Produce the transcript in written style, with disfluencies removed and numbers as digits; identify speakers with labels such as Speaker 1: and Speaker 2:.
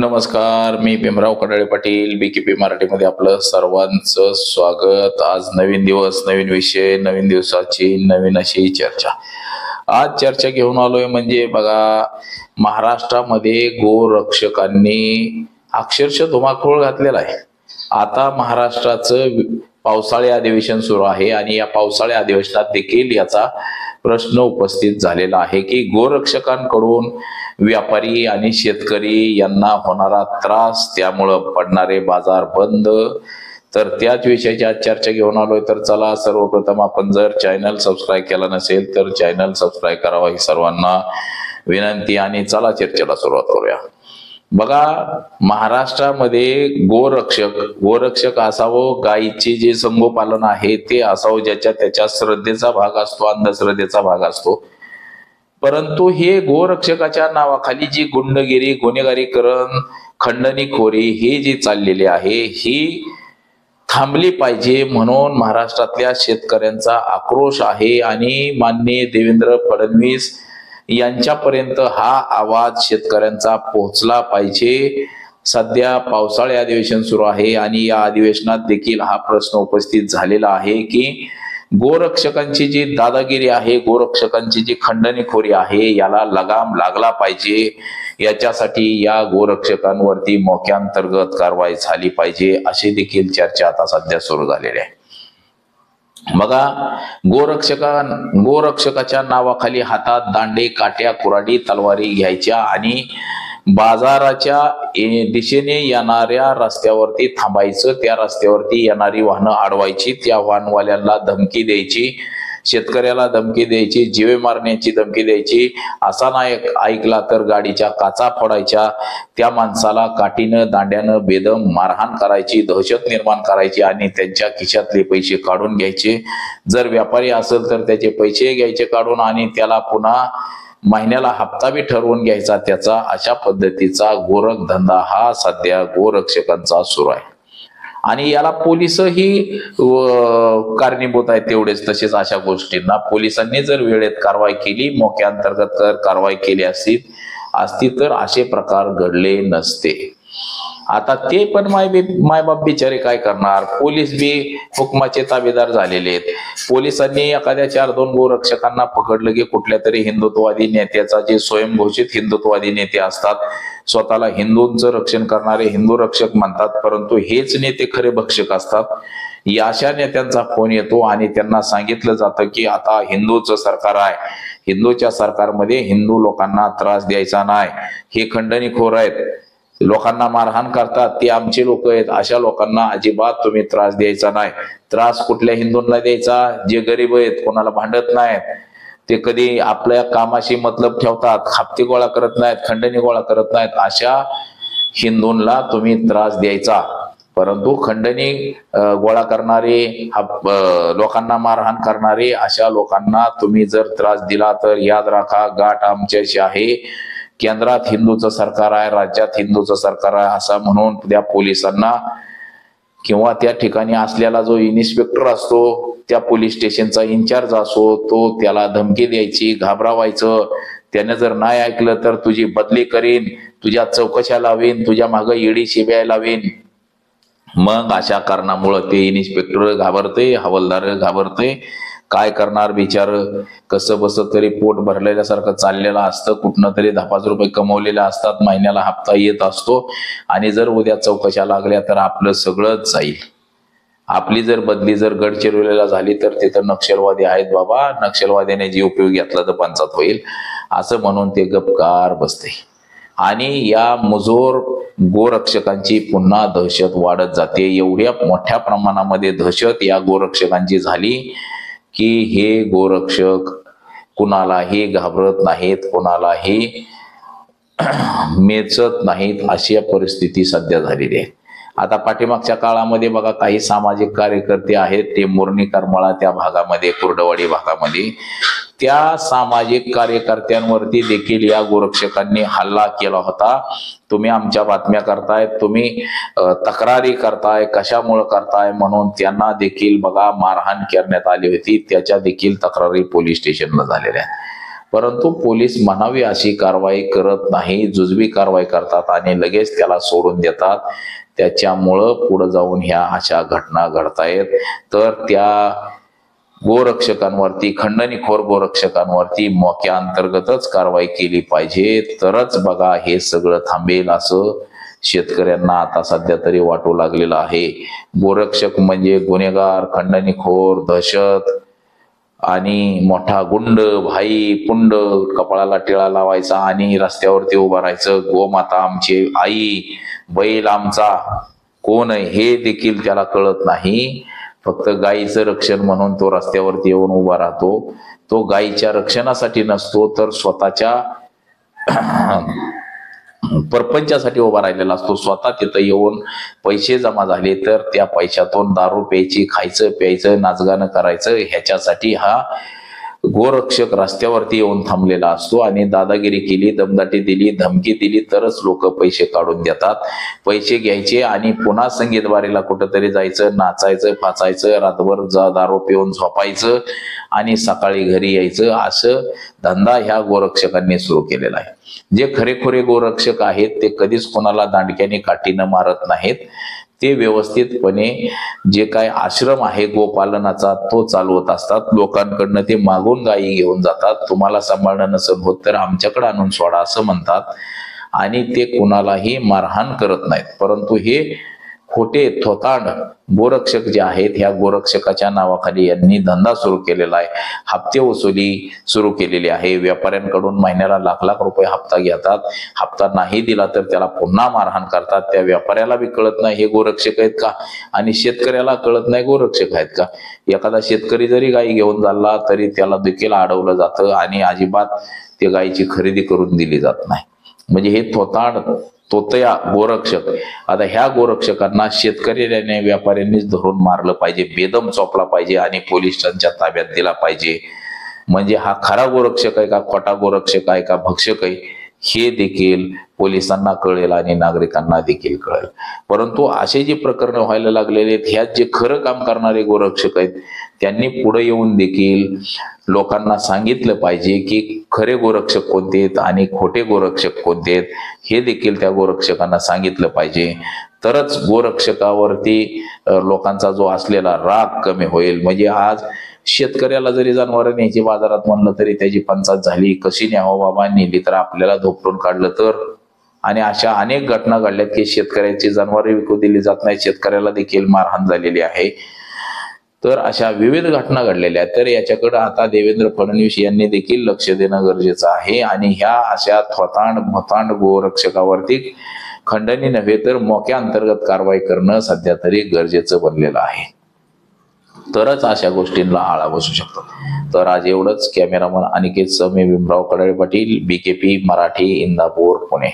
Speaker 1: नमस्कार, मी भीमराव कडाळे पाटील BKP मराठीमध्ये आपलं सर्वांचं स्वागत। आज नवीन दिवस, नवीन विषय, नवीन दिवसाची नवीन अशी चर्चा। आज चर्चा घेऊन आलोय म्हणजे बघा, महाराष्ट्रामध्ये गोरक्षकांनी अक्षरशः धुमाकूळ घातलेला आहे। आता महाराष्ट्राचं पावसाळी अधिवेशन सुरू आहे आणि या पावसाळी अधिवेशनात देखील याचा प्रश्न उपस्थित झालेला आहे की गोरक्षकांकडून व्यापारी आणि शेतकरी यांना होणारा त्रास, त्यामुळं पडणारे बाजार बंद, तर त्याच विषयाची आज चर्चा घेऊन आलोय। तर चला, सर्वप्रथम आपण जर चॅनल सबस्क्राईब केला नसेल तर चॅनल सबस्क्राईब करावा ही सर्वांना विनंती आणि चला चर्चेला सुरुवात करूया। बघा, महाराष्ट्रामध्ये गोरक्षक असावं, गायीचे जे संगोपालन आहे ते असावं, ज्याच्या त्याच्या श्रद्धेचा भाग असतो, अंधश्रद्धेचा भाग असतो। परंतु हे गोरक्षकाच्या नावाखाली जी गुंडगिरी, गुन्हेगारीकरण, खंडणीखोरी हे जी चाललेली आहे ही थांबली पाहिजे, म्हणून महाराष्ट्रातल्या शेतकऱ्यांचा आक्रोश आहे आणि माननीय देवेंद्र फडणवीस यांच्यापर्यंत हा आवाज शेतकऱ्यांचा पोहोचला पाहिजे। सध्या पावसाळी अधिवेशन सुरू आहे आणि या अधिवेशनात देखील हा प्रश्न उपस्थित झालेला आहे की गोरक्षकांची जी दादागिरी आहे, गोरक्षकांची जी खंडणीखोरी आहे, याला लगाम लागला पाहिजे। याच्यासाठी या गोरक्षकांवरती मोक्याअंतर्गत कारवाई झाली पाहिजे, अशी देखील चर्चा आता सध्या सुरू झालेली आहे। बघा, गोरक्षकाच्या नावाखाली हातात दांडे, काट्या, कुऱ्हाडी, तलवारी घ्यायच्या आणि बाजाराच्या दिशेने येणाऱ्या रस्त्यावरती थांबायचं, त्या रस्त्यावरती येणारी वाहनं अडवायची, त्या वाहनवाल्यांना धमकी द्यायची, शेतकऱ्याला धमकी द्यायची, जीवे मारण्याची धमकी द्यायची, असा नाही ऐकला तर गाडीच्या काचा फोडायच्या, त्या माणसाला काठीनं दांड्यानं बेदम मारहाण करायची, दहशत निर्माण करायची आणि त्यांच्या खिशातले पैसे काढून घ्यायचे। जर व्यापारी असेल तर त्याचे पैसे घ्यायचे काढून आणि त्याला पुन्हा महिन्याला हप्ता बी ठरवून घ्यायचा त्याचा। अशा पद्धतीचा गोरखधंदा हा सध्या गोरक्षकांचा सुरू आहे आणि याला पोलिसही कारणीभूत आहेत तेवढेच। तसेच अशा गोष्टींना पोलिसांनी जर वेळेत कारवाई केली, मोक्याअंतर्गत जर कारवाई केली असती तर असे प्रकार घडले नसते। आता ते पण मायबाप बिचारे काय करणार, पोलीस बी हुकमाचे ताबेदार झालेले आहेत। पोलिसांनी एखाद्या 4-2 गोरक्षकांना पकडलं की कुठल्या तरी हिंदुत्ववादी नेत्याचा, जे स्वयंघोषित हिंदुत्ववादी नेते असतात, स्वतःला हिंदूंचं रक्षण करणारे हिंदू रक्षक म्हणतात, परंतु हेच नेते खरे भक्षक असतात। या अशा नेत्यांचा फोन येतो आणि त्यांना सांगितलं जातं की आता हिंदूचं सरकार आहे, हिंदूच्या सरकारमध्ये हिंदू लोकांना त्रास द्यायचा नाही, हे खंडणीखोर आहेत, लोकांना मारहाण करतात, ते आमचे लोक आहेत, अशा लोकांना अजिबात तुम्ही त्रास द्यायचा नाही। त्रास कुठल्या हिंदूंना द्यायचा? जे गरीब आहेत, कोणाला भांडत नाहीत, ते कधी आपल्या कामाशी मतलब ठेवतात, हप्ते गोळा करत नाहीत, खंडणी गोळा करत नाहीत, अशा हिंदूंना तुम्ही त्रास द्यायचा। परंतु खंडणी गोळा करणारे, लोकांना मारहाण करणारे, अशा लोकांना तुम्ही जर त्रास दिला तर याद राखा, गाठ आमच्याशी आहे। केंद्रात हिंदूचं सरकार आहे, राज्यात हिंदूचं सरकार आहे असं म्हणून त्या पोलिसांना किंवा त्या ठिकाणी असलेला जो इन्स्पेक्टर असतो, त्या पोलीस स्टेशनचा इन्चार्ज असो, तो त्याला धमकी द्यायची, घाबरावायचं, त्याने जर नाही ऐकलं तर तुझी बदली करीन, तुझ्या चौकशा लावीन, तुझ्या मागे ईडी CBI लावीन। मग अशा कारणामुळे ते इन्स्पेक्टर घाबरते, हवालदार घाबरते, काय करणार बिचार, कसं बस तरी पोट भरलेल्यासारखं चाललेलं असतं, कुठनं तरी 10-5 रुपये कमवलेले असतात, महिन्याला हप्ता येत असतो आणि जर उद्या चौकशा लागल्या तर आपलं सगळंच जाईल। आपली जर बदली जर गडचिरोलीला झाली तर तिथं नक्षलवादी आहेत बाबा, नक्षलवाद्याने जी उपयोग घेतला तर पंचायत होईल, असं म्हणून ते गपकार बसते आणि या मुजोर गोरक्षकांची पुन्हा दहशत वाढत जाते। एवढ्या मोठ्या प्रमाणामध्ये दहशत या गोरक्षकांची झाली की हे गोरक्षक कुणालाही घाबरत नाहीत, कुणालाही मेचत नाहीत, अशी परिस्थिती सध्या झालेली आहे। आता पाठीमागच्या काळामध्ये बघा, काही सामाजिक कार्यकर्ते आहेत, ते मोरणी करमाळा त्या भागामध्ये, कुर्डवाडी भागामध्ये, त्या सामाजिक कार्यकर्त्यांवरती देखील या गोरक्षकांनी हल्ला केला होता। तुम्ही आमच्या बातम्या करताय, तुम्ही तक्रारी करताय, कशामुळे करताय म्हणून त्यांना देखील बघा मारहाण करण्यात आली होती, त्याच्या देखील तक्रारी पोलीस स्टेशनला झालेल्या आहेत। परंतु पोलीस म्हणावी अशी कारवाई करत नाही, जुजबी कारवाई करतात आणि लगेच त्याला सोडून देतात. त्याच्यामुळं पुढे जाऊन ह्या अशा घटना घडतायत. तर त्या गोरक्षकांवरती, खंडणीखोर गोरक्षकांवरती मोक्या अंतर्गतच कारवाई केली पाहिजे, तरच बघा हे सगळं थांबेल असं शेतकऱ्यांना आता सध्या तरी वाटू लागलेलं आहे. गोरक्षक म्हणजे गुन्हेगार, खंडणीखोर, दहशत आणि मोठा गुंड, भाई पुंड, कपाळाला टिळा लावायचा आणि रस्त्यावरती उभं राहायचं. गोमाता आमची आई, बैल आमचा कोण आहे हे देखील त्याला कळत नाही. फक्त गायीचं रक्षण म्हणून तो रस्त्यावरती येऊन उभा राहतो. तो गायीच्या रक्षणासाठी नसतो, तर स्वतःच्या परपंचासाठी उभा राहिलेला असतो. स्वतः तिथं येऊन पैसे जमा झाले तर त्या पैशातून दारू प्यायची, खायचं प्यायचं, नाचगाणं करायचं, ह्याच्यासाठी हा गोरक्षक रस्त्यावरती येऊन थांबलेला असतो. आणि दादागिरी केली, दमदाटी दिली, धमकी दिली तरच लोक पैसे काढून देतात. पैसे घ्यायचे आणि पुन्हा संगीतवारीला कुठंतरी जायचं, नाचायचं, फाचायचं, रातभर दारू पिऊन झोपायचं आणि सकाळी घरी यायचं. असं धंदा ह्या गोरक्षकांनी सुरू केलेला आहे. जे खरेखुरे गोरक्षक आहेत ते कधीच कोणाला दांडक्याने काठीनं मारत नाहीत. ते व्यवस्थितपणे जे काय आश्रम आहे गोपालनाचा तो चालवत असतात. लोकांकडनं ते मागून गायी घेऊन जातात. तुम्हाला सांभाळणं नसेल होत तर आमच्याकडे आणून सोडा असं म्हणतात. आणि ते कुणालाही मारहाण करत नाहीत. परंतु हे खोटे थोतांड गोरक्षक जे आहेत, ह्या गोरक्षकाच्या नावाखाली यांनी धंदा सुरू केलेला आहे. हप्ते वसुली सुरू केलेली आहे. व्यापाऱ्यांकडून महिन्याला लाख लाख रुपये हप्ता घेतात. हप्ता नाही दिला तर त्याला पुन्हा मारहाण करतात. त्या व्यापाऱ्याला बी कळत नाही हे गोरक्षक आहेत का, आणि शेतकऱ्याला कळत नाही गोरक्षक आहेत का. एखादा शेतकरी जरी गायी घेऊन चालला तरी त्याला देखील अडवलं जातं आणि अजिबात ते गायीची खरेदी करून दिली जात नाही. म्हणजे हे थोतांड तोतया गोरक्षक. आता ह्या गोरक्षकांना शेतकऱ्याने, व्यापाऱ्यांनीच धरून मारलं पाहिजे, बेदम चोपला पाहिजे आणि पोलिसांच्या ताब्यात दिला पाहिजे. म्हणजे हा खरा गोरक्षक आहे का, खोटा गोरक्षक आहे का, भक्षक आहे हे देखील पोलिसांना कळेल आणि नागरिकांना देखील कळेल. परंतु असे जे प्रकरण व्हायला लागलेले आहेत, ह्यात जे खरं काम करणारे गोरक्षक आहेत त्यांनी पुढे येऊन देखील लोकांना सांगितलं पाहिजे की खरे गोरक्षक कोणते आहेत आणि खोटे गोरक्षक कोणते आहेत हे देखील त्या गोरक्षकांना सांगितलं पाहिजे. तरच गोरक्षकावरती लोकांचा जो असलेला राग कमी होईल. म्हणजे आज शेतकऱ्याला जरी जनावरं न्यायची बाजारात म्हणलं तरी त्याची पंचायत झाली, कशी न्यावं बाबा, नेली तर आपल्याला धोपटून काढलं तर. आणि अशा अनेक घटना घडल्यात की शेतकऱ्याची जनावरे विकू दिली जात नाही, शेतकऱ्याला देखील मारहाण झालेली आहे. तर अशा विविध घटना घडलेल्या आहेत. तर याच्याकडे आता देवेंद्र फडणवीस यांनी देखील लक्ष देणं गरजेचं आहे. आणि ह्या अशा थोतांड गोरक्षकावरती खंडणी नव्हे तर मोक्या अंतर्गत कारवाई करणं सध्या तरी गरजेचं बनलेलं आहे. तरच अशा गोष्टींना आळा बसू शकतो. तर आज एवढंच. कॅमेरामन अनिकेत सह मी भीमराव कडाळे पाटील, BKP मराठी, इंदापूर, पुणे.